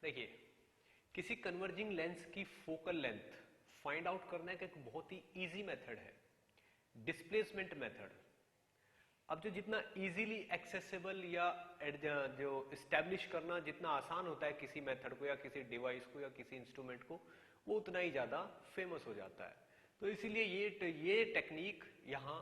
देखिए, किसी converging lens की फोकल लेंथ फाइंड आउट करने का एक बहुत ही इजी मेथड है डिस्प्लेसमेंट मेथड। अब जो जितना इजीली एक्सेसिबल या जो इस्टेब्लिश करना जितना आसान होता है किसी मेथड को या किसी डिवाइस को या किसी इंस्ट्रूमेंट को, वो उतना ही ज्यादा फेमस हो जाता है। तो इसीलिए ये टेक्निक यहाँ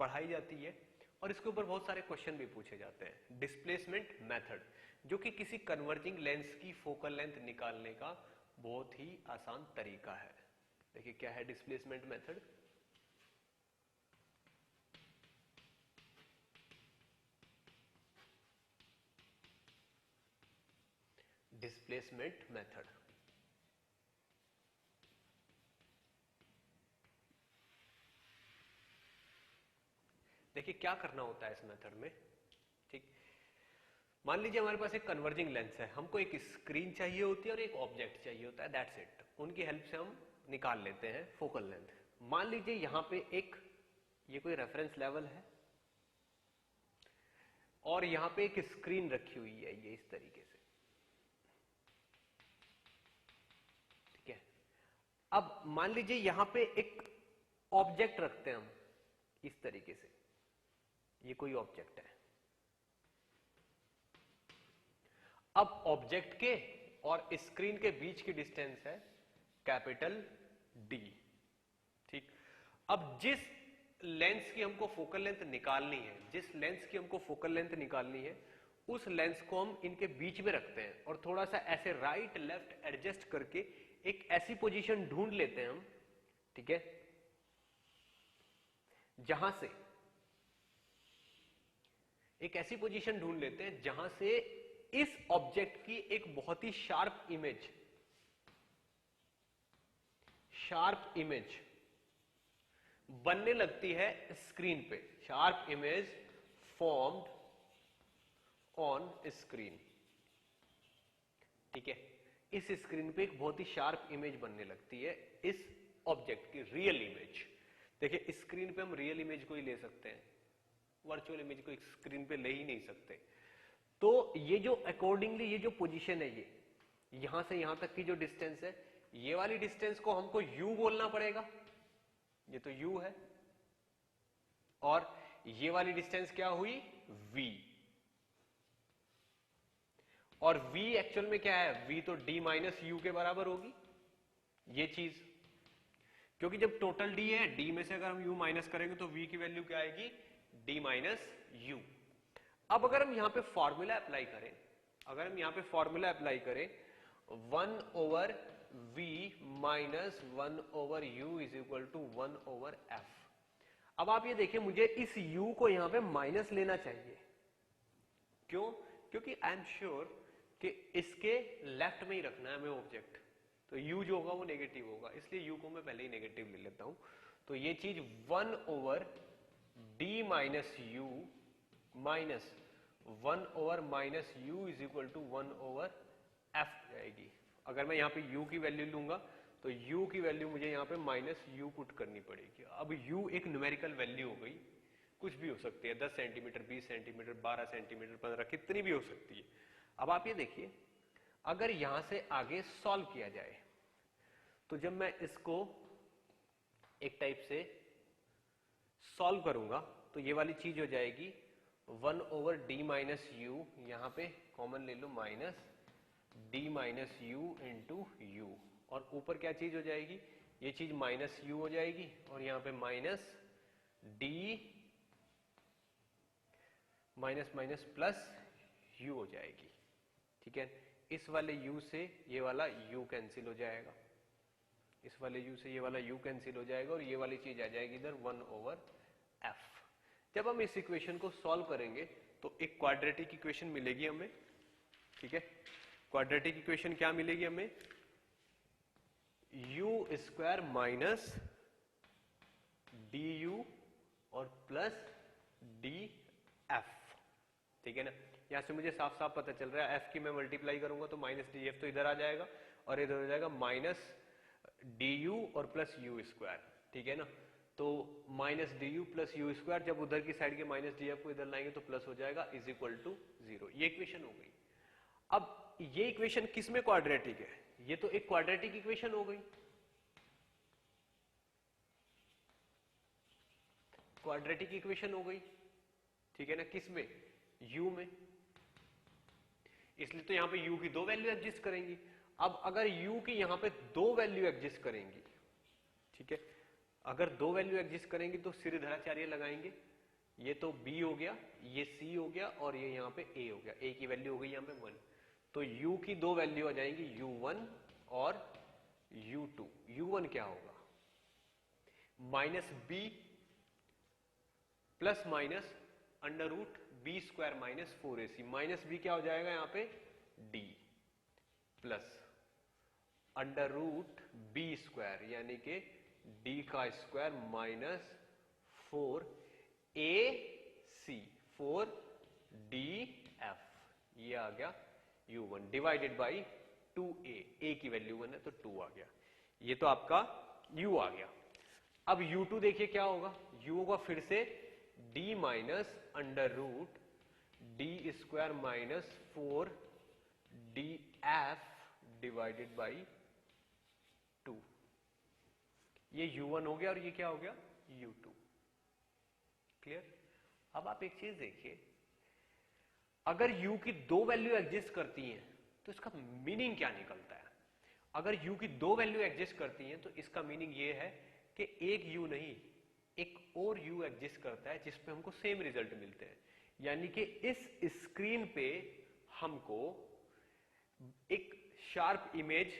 पढ़ाई जाती है और इसके ऊपर बहुत सारे क्वेश्चन भी पूछे जाते हैं। डिस्प्लेसमेंट मेथड, जो कि किसी कन्वर्जिंग लेंस की फोकल लेंथ निकालने का बहुत ही आसान तरीका है। देखिए क्या है डिस्प्लेसमेंट मेथड। डिस्प्लेसमेंट मेथड, देखिए क्या करना होता है इस मेथड में। ठीक, मान लीजिए हमारे पास एक कन्वर्जिंग लेंस है, हमको एक स्क्रीन चाहिए होती है और एक ऑब्जेक्ट चाहिए होता है, दैट्स इट। उनकी हेल्प से हम निकाल लेते हैं फोकल लेंथ। मान लीजिए यहां पे ये कोई रेफरेंस लेवल है और यहां पे एक स्क्रीन रखी हुई है, ये इस तरीके से। ठीक है, अब मान लीजिए यहां पे एक ऑब्जेक्ट रखते हैं हम इस तरीके से, ये कोई ऑब्जेक्ट है। अब ऑब्जेक्ट के और स्क्रीन के बीच की डिस्टेंस है कैपिटल डी। ठीक, अब जिस लेंस की हमको फोकल लेंथ निकालनी है, जिस लेंस की हमको फोकल लेंथ निकालनी है, उस लेंस को हम इनके बीच में रखते हैं और थोड़ा सा ऐसे राइट लेफ्ट एडजस्ट करके एक ऐसी पोजीशन ढूंढ लेते हैं हम, ठीक है, जहां से एक ऐसी पोजीशन ढूंढ लेते हैं जहां से इस ऑब्जेक्ट की एक बहुत ही शार्प इमेज बनने लगती है स्क्रीन पे। Sharp image formed on screen. ठीक है, इस स्क्रीन पे एक बहुत ही शार्प इमेज बनने लगती है इस ऑब्जेक्ट की, रियल इमेज। देखिए स्क्रीन पे हम रियल इमेज को ही ले सकते हैं, वर्चुअल इमेज को स्क्रीन पे ले ही नहीं सकते। तो ये जो अकॉर्डिंगली ये जो पोजीशन है, ये यहां से यहां तक की जो डिस्टेंस है, ये वाली डिस्टेंस को हमको u बोलना पड़ेगा, ये तो u है, और ये वाली डिस्टेंस क्या हुई v, और v एक्चुअल में क्या है, v तो d माइनस यू के बराबर होगी ये चीज, क्योंकि जब टोटल d है, d में से अगर हम u माइनस करेंगे तो v की वैल्यू क्या आएगी, d माइनस यू। अब अगर हम यहां पे फॉर्मूला अप्लाई करें, अगर हम यहां पे फॉर्मूला अप्लाई करें 1 over v minus 1 over u is equal to 1 over f। अब आप ये देखिए, मुझे इस u को यहां पे माइनस लेना चाहिए। क्यों? क्योंकि आई एम श्योर कि इसके लेफ्ट में ही रखना है हमें ऑब्जेक्ट, तो u जो होगा वो नेगेटिव होगा, इसलिए u को मैं पहले ही नेगेटिव ले लेता हूं। तो ये चीज 1 over d minus u minus 1 over minus u is equal to 1 over f जाएगी। अगर मैं यहां पे u की वैल्यू लूंगा तो u की वैल्यू मुझे यहां पे माइनस यू पुट करनी पड़ेगी। अब u एक न्यूमेरिकल वैल्यू हो गई, कुछ भी हो सकती है, 10 सेंटीमीटर, 20 सेंटीमीटर, 12 सेंटीमीटर, 15, कितनी भी हो सकती है। अब आप ये देखिए, अगर यहां से आगे सॉल्व किया जाए तो जब मैं इसको एक टाइप से सॉल्व करूंगा तो ये वाली चीज हो जाएगी 1 ओवर डी माइनस यू, यहां पे कॉमन ले लो minus D minus U into U, और ऊपर क्या चीज हो जाएगी, ये चीज माइनस यू हो जाएगी और यहां पे minus D minus minus plus you हो जाएगी। ठीक है, इस वाले u से ये वाला u कैंसिल हो जाएगा, इस वाले u से ये वाला u कैंसिल हो जाएगा और ये वाली चीज आ जाएगी इधर 1 ओवर f। जब हम इस इक्वेशन को सॉल्व करेंगे तो एक क्वाड्रेटिक इक्वेशन मिलेगी हमें। ठीक है, क्वाड्रेटिक इक्वेशन क्या मिलेगी हमें, u square minus D you और प्लस डी एफ। ठीक है ना, यहां से मुझे साफ साफ पता चल रहा है f की मैं मल्टीप्लाई करूंगा तो माइनस डी एफ तो इधर आ जाएगा और इधर हो जाएगा माइनस डी यू और प्लस यू स्क्वायर। ठीक है ना, तो minus D you plus you square, जब उधर की साइड के माइनस डी एफ को इधर लाएंगे तो प्लस हो जाएगा, इज इक्वल टू 0। ये इक्वेशन हो गई। अब ये इक्वेशन किस में क्वाड्रेटिक है? ये तो एक क्वाड्रेटिक इक्वेशन हो गई, क्वाड्रेटिक इक्वेशन हो गई, ठीक है ना, किस में? u में, इसलिए तो यहां पे u की दो वैल्यू एग्जिस्ट करेंगी। अब अगर u की यहां पे दो वैल्यू एग्जिस्ट करेंगी, ठीक है, अगर दो वैल्यू एग्जिस्ट करेंगी तो सिरधराचार्य लगाएंगे, ये तो b हो गया, ये c हो गया, और ये यहां पे a हो गया, a की वैल्यू हो गई यहां पे 1, तो u की दो वैल्यू आ जाएंगी u1 और u2। u1 क्या होगा? Minus b plus minus under root b square minus 4ac, minus b क्या हो जाएगा यहां पे? d plus under root b square यानी कि d का स्क्वायर माइनस 4ac 4df, ये आ गया u1 divided by 2a, a की वैल्यू 1 है तो 2 आ गया, ये तो आपका u आ गया। अब u2 देखिए क्या होगा? u होगा फिर से d minus under root d square minus 4df divided by 2, ये u1 हो गया और ये क्या हो गया? u2। क्लियर? अब आप एक चीज देखिए, अगर u की दो वैल्यू एग्जिस्ट करती हैं तो इसका मीनिंग क्या निकलता है? अगर u की दो वैल्यू एग्जिस्ट करती हैं तो इसका मीनिंग ये है कि एक u नहीं, एक और u एग्जिस्ट करता है जिसपे हमको सेम रिजल्ट मिलते हैं। यानी कि इस स्क्रीन पे हमको एक शार्प इमेज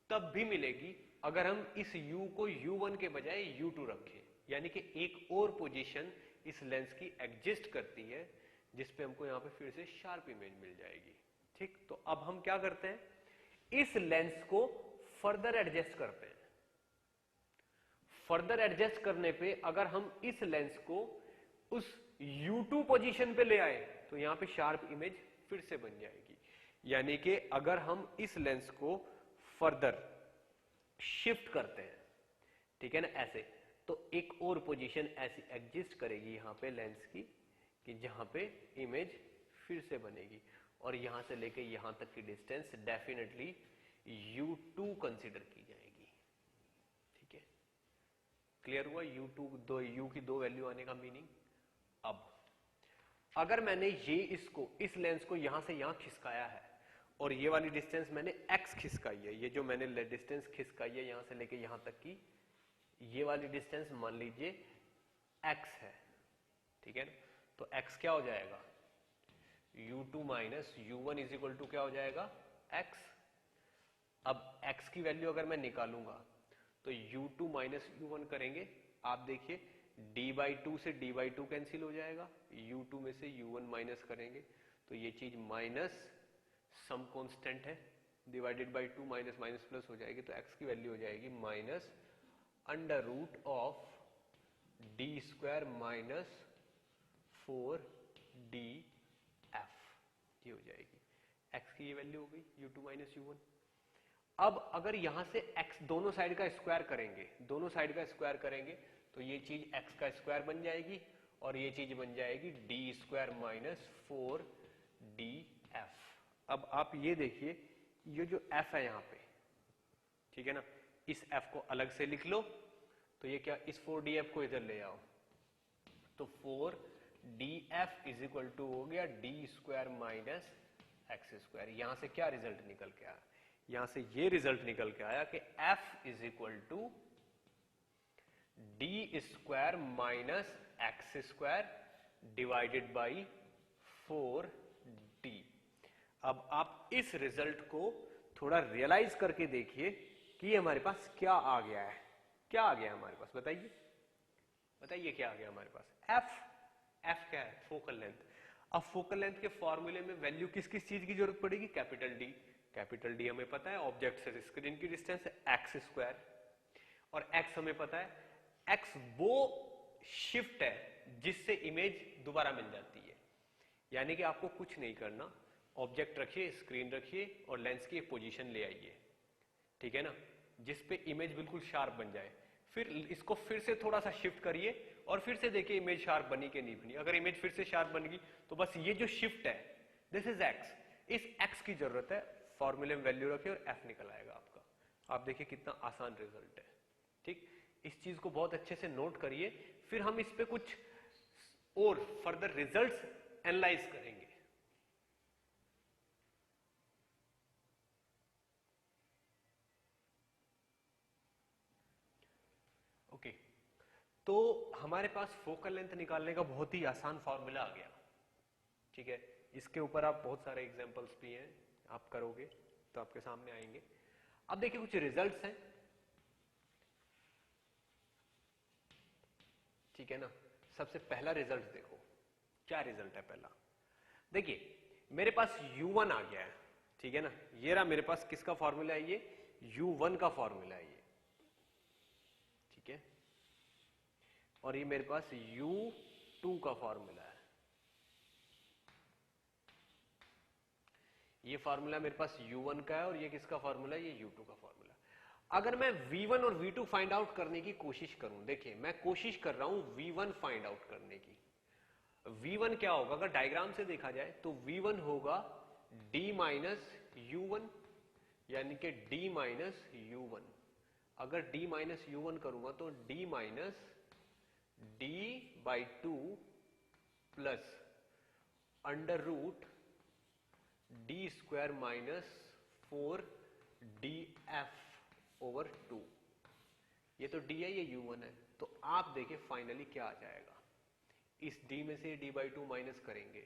तब भी मिलेगी अगर हम इस u को u1 के बजाय u2 रखें, यानी कि एक और पोजीशन इस लेंस की एग्जिस्ट करती है जिसपे हमको यहां पे फिर से शार्प इमेज मिल जाएगी। ठीक, तो अब हम क्या करते हैं, इस लेंस को फर्दर एडजस्ट करते हैं। फर्दर एडजस्ट करने पे अगर हम इस लेंस को उस u2 पोजीशन पे ले आए तो यहां पे शार्प इमेज फिर से बन जाएगी। यानी कि अगर हम इस लेंस को फर्दर शिफ्ट करते हैं, ठीक है ना, ऐसे, तो एक और पोजीशन ऐसी एग्जिस्ट करेगी यहां पे लेंस की कि जहां पे इमेज फिर से बनेगी, और यहां से लेके यहां तक की डिस्टेंस डेफिनेटली u2 कंसीडर की जाएगी। ठीक है, क्लियर हुआ? u की दो वैल्यू आने का मीनिंग। अब अगर मैंने इस लेंस को यहां से यहां खिसकाया है और ये वाली डिस्टेंस मैंने x खिसकाई है, ये जो मैंने डिस्टेंस खिसकाई है यहां से लेके यहां तक की, ये वाली डिस्टेंस मान लीजिए x है, ठीक है ना, तो x क्या हो जाएगा? u2 minus u1 is equal to क्या हो जाएगा? x। अब x की वैल्यू अगर मैं निकालूंगा तो u2 माइनस u1 करेंगे, आप देखिए d/2 से d/2 कैंसिल हो जाएगा, u2 में से u1 माइनस करेंगे तो ये चीज माइनस सम कांस्टेंट है divided by 2, minus minus plus हो जाएगी, तो x की वैल्यू हो जाएगी minus under root of d square minus 4df, ये हो जाएगी x की ये वैल्यू हो गई u2 माइनस u1। अब अगर यहां से x दोनों साइड का स्क्वायर करेंगे तो ये चीज x का स्क्वायर बन जाएगी और ये चीज बन जाएगी डी स्क्वायर माइनस 4df। अब आप ये देखिए, ये जो f है यहां पे, ठीक है ना, इस f को अलग से लिख लो, तो ये क्या, इस 4df को इधर ले आओ तो 4df इज इक्वल टू हो गया D square minus x square. यहां से क्या रिजल्ट निकल के आया? यहां से ये रिजल्ट निकल के आया कि f is equal to d square minus x square divided by 4d। अब आप इस रिजल्ट को थोड़ा रियलाइज करके देखिए कि हमारे पास क्या आ गया है। क्या आ गया हमारे पास? बताइए बताइए क्या आ गया हमारे पास? f क्या है? Focal length. अब फोकल लेंथ के फॉर्मूले में वैल्यू किस किस चीज की जरूरत पड़ेगी? कैपिटल डी हमें पता है, ऑब्जेक्ट से स्क्रीन की डिस्टेंस है एक्स स्क्वायर, और x हमें पता है, x वो शिफ्ट है जिससे इमेज दोबारा मिल जाती है। यानी कि आपको कुछ नहीं करना, ऑब्जेक्ट रखिए, स्क्रीन रखिए और लेंस की एक पोजीशन ले आइए, ठीक है ना, जिसपे इमेज बिल्कुल शार्प बन जाए। फिर इसको फिर से थोड़ा सा शिफ्ट करिए और फिर से देखिए इमेज शार्प बनी कि नहीं बनी। अगर इमेज फिर से शार्प बन गई तो बस ये जो शिफ्ट है, दिस इज एक्स, इस x की जरूरत है, फॉर्मूले में वैल्यू रखिए और f निकल आएगा आपका। आप देखिए कितना आसान रिजल्ट है। ठीक, इस चीज को बहुत अच्छे से नोट करिए, फिर हम इस पे कुछ और फर्दर रिजल्ट्स एनालाइज करेंगे। ओके, तो हमारे पास फोकल लेंथ निकालने का बहुत ही आसान फॉर्मूला आ गया। ठीक है, इसके ऊपर आप बहुत सारे एग्जांपल्स भी हैं, आप करोगे तो आपके सामने आएंगे। अब देखिए कुछ रिजल्ट्स हैं। ठीक है ना, सबसे पहला रिजल्ट देखो, क्या रिजल्ट है पहला। देखिए मेरे पास u1 आ गया है। ठीक है ना, ये रहा मेरे पास किसका फॉर्मूला है, ये u1 का फॉर्मूला है ये। ठीक है, और ये मेरे पास u2 का फॉर्मूला है। ये फॉर्मूला मेरे पास u1 का है और ये किसका फॉर्मूला है, ये u2 का फॉर्मूला। अगर मैं v1 और v2 फाइंड आउट करने की कोशिश करूं, देखिए मैं कोशिश कर रहा हूं v1 फाइंड आउट करने की। v1 क्या होगा, अगर डायग्राम से देखा जाए तो v1 होगा d माइनस u1, यानी कि d माइनस u1। अगर d माइनस u1 करूंगा तो d minus d by 2 plus under root d square minus 4 d f over 2। ये तो d है, ये u1 है। तो आप देखिए फाइनली क्या आ जाएगा, इस d में से d बाई 2 माइनस करेंगे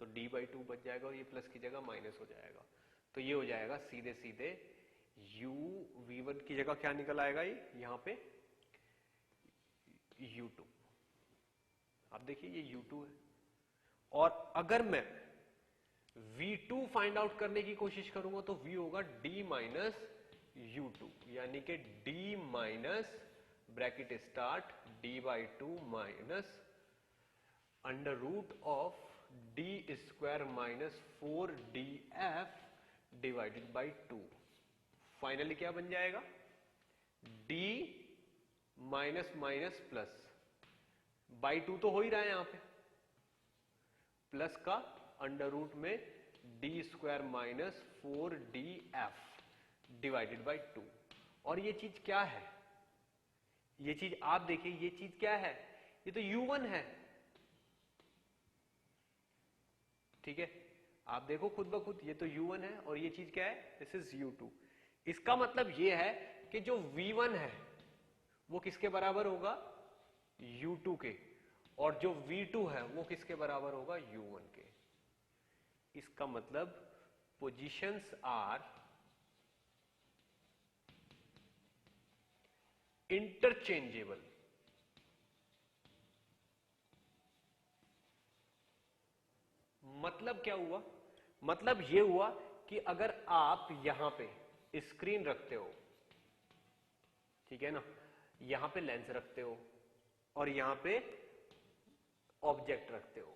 तो d बाई 2 बच जाएगा और ये प्लस की जगह माइनस हो जाएगा। तो ये हो जाएगा सीधे सीधे u v1 की जगह क्या निकल आएगा, ये यहां पे u2। आप देखिए ये u2 है। और अगर मैं v2 फाइंड आउट करने की कोशिश करूंगा तो v होगा d माइनस u2, यानी कि d minus bracket start d by 2 minus under root of d square minus 4 d f divided by 2। Finally क्या बन जाएगा, d minus minus plus by 2 तो हो ही रहा है यहां पे, प्लस का अंडर रूट में D square minus 4 d f divided by 2। और ये चीज क्या है, ये चीज आप देखिए, ये चीज क्या है, ये तो u1 है। ठीक है, आप देखो खुद ब खुद, ये तो u1 है और ये चीज क्या है, दिस इज u2। इसका मतलब ये है कि जो v1 है वो किसके बराबर होगा, u2 के, और जो v2 है वो किसके बराबर होगा, u1 के। इसका मतलब पोजीशंस आर इंटरचेंजेबल। मतलब क्या हुआ, मतलब ये हुआ कि अगर आप यहां पे स्क्रीन रखते हो, ठीक है ना, यहां पे लेंस रखते हो और यहां पे ऑब्जेक्ट रखते हो,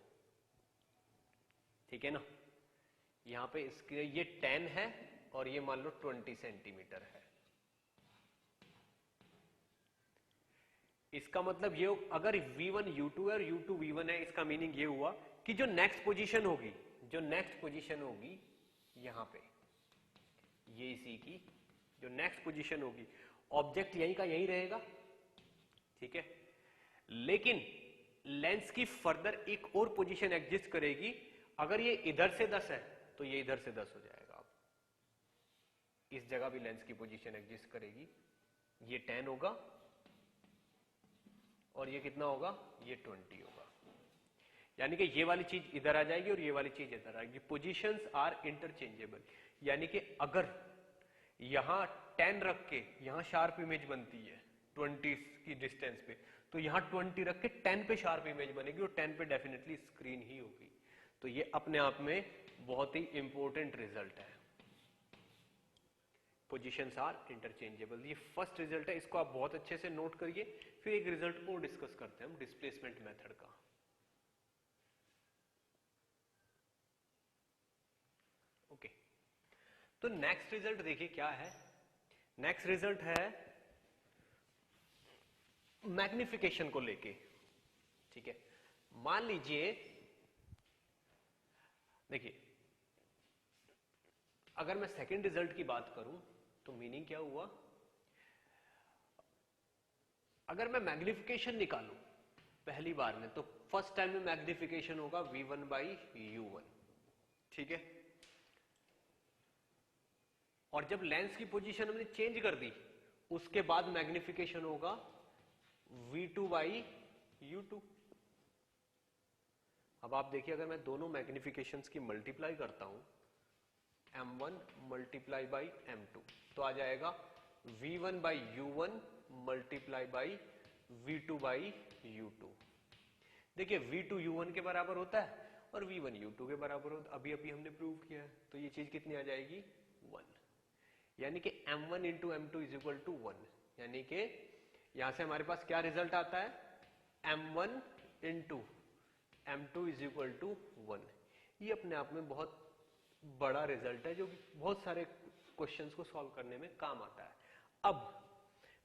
ठीक है ना, यहां पे ये 10 है और ये मान लो 20 सेंटीमीटर है। इसका मतलब ये, अगर v1 u2 है और u2 v1 है, इसका मीनिंग ये हुआ कि जो नेक्स्ट पोजीशन होगी, जो नेक्स्ट पोजीशन होगी यहां पे, ये इसी की जो नेक्स्ट पोजीशन होगी, ऑब्जेक्ट यहीं का यहीं रहेगा। ठीक है, लेकिन लेंस की फर्दर एक और पोजीशन एग्जिस्ट करेगी। अगर ये इधर से 10 है तो ये इधर से 10 हो जाएगा। अब इस जगह भी लेंस की पोजीशन एग्जिस्ट करेगी, ये 10 होगा और ये कितना होगा, ये 20 होगा। यानी कि ये वाली चीज इधर आ जाएगी और ये वाली चीज इधर आएगी। पोजीशंस आर इंटरचेंजेबल, यानी कि अगर यहां 10 रख के यहां शार्प इमेज बनती है 20 की डिस्टेंस पे, तो यहां 20 रख के 10 पे शार्प इमेज बनेगी और 10 पे डेफिनेटली स्क्रीन ही होगी। तो ये अपने आप में बहुत ही इंपॉर्टेंट रिजल्ट है, पोजीशंस आर इंटरचेंजेबल। ये फर्स्ट रिजल्ट है, इसको आप बहुत अच्छे से नोट करिए। फिर एक रिजल्ट और डिस्कस करते हैं हम, डिस्प्लेसमेंट मेथड का। ओके, तो नेक्स्ट रिजल्ट देखिए क्या है। नेक्स्ट रिजल्ट है मैग्निफिकेशन को लेके। ठीक है, मान लीजिए, देखिए अगर मैं सेकंड रिजल्ट की बात करूं तो मीनिंग क्या हुआ, अगर मैं मैग्निफिकेशन निकालूं पहली बार में तो फर्स्ट टाइम में मैग्निफिकेशन होगा v1 बाई u1, ठीक है। और जब लेंस की पोजीशन हमने चेंज कर दी उसके बाद मैग्निफिकेशन होगा v2 बाई u2। अब आप देखिए अगर मैं दोनों मैग्निफिकेशंस की मल्टीप्लाई करता हूं m1 मल्टीप्लाई बाई m2 तो आ जाएगा v1 by u1 multiply by v2 by u2। देखिए v2 u1 के बराबर होता है और v1 u2 के बराबर होता है, अभी अभी हमने प्रूव किया है, तो ये चीज कितनी आ जाएगी 1, यानी कि m1 into m2 is equal to 1, यानी कि यहां से हमारे पास क्या रिजल्ट आता है m1 into m2 is equal to 1। ये अपने आप में बहुत बड़ा रिजल्ट है जो कि बहुत सारे क्वेश्चंस को सॉल्व करने में काम आता है। अब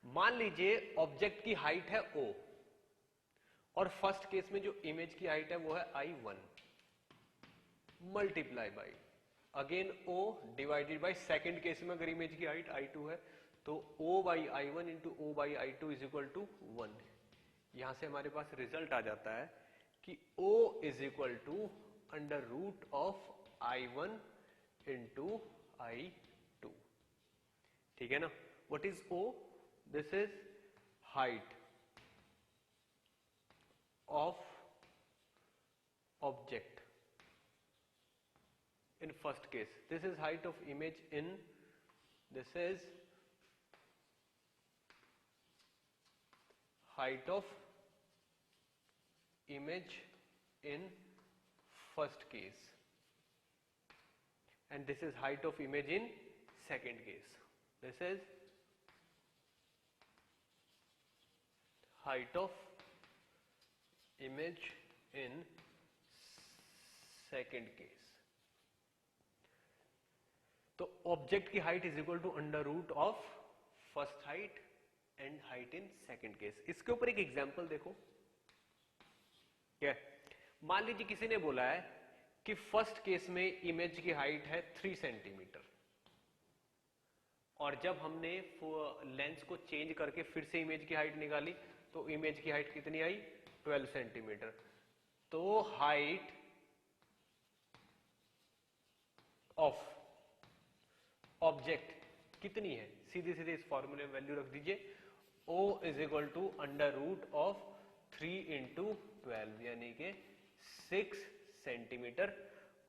मान लीजिए ऑब्जेक्ट की हाइट है o और फर्स्ट केस में जो इमेज की हाइट है वो है i1 multiply by again o divided by second case में अगर इमेज की हाइट i2 है तो o by i1 into o by i2 is equal to 1। यहां से हमारे पास रिजल्ट आ जाता है कि o is equal to under root of i1 into i2, ठीक है ना। What is o? This is height of object in first case, this is height of image in, this is height of image in first case and this is height of image in second case, this is height of image in second case। तो object की height is equal to under root of first height and height in second case. इसके ऊपर एक example देखो, क्या मान लीजिए किसी ने बोला है कि फर्स्ट केस में इमेज की हाइट है 3 सेंटीमीटर और जब हमने लेंस को चेंज करके फिर से इमेज की हाइट निकाली तो इमेज की हाइट कितनी आई 12 सेंटीमीटर। तो हाइट ऑफ ऑब्जेक्ट कितनी है, सीधे सीधे इस फॉर्मूले में वैल्यू रख दीजिए, O is equal to under root of 3 into 12 यानी कि 6 सेंटीमीटर,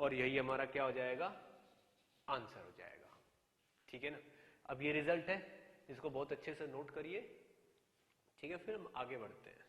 और यही हमारा क्या हो जाएगा आंसर हो जाएगा, ठीक है ना। अब ये रिजल्ट है, इसको बहुत अच्छे से नोट करिए, ठीक है। फिर हम आगे बढ़ते हैं।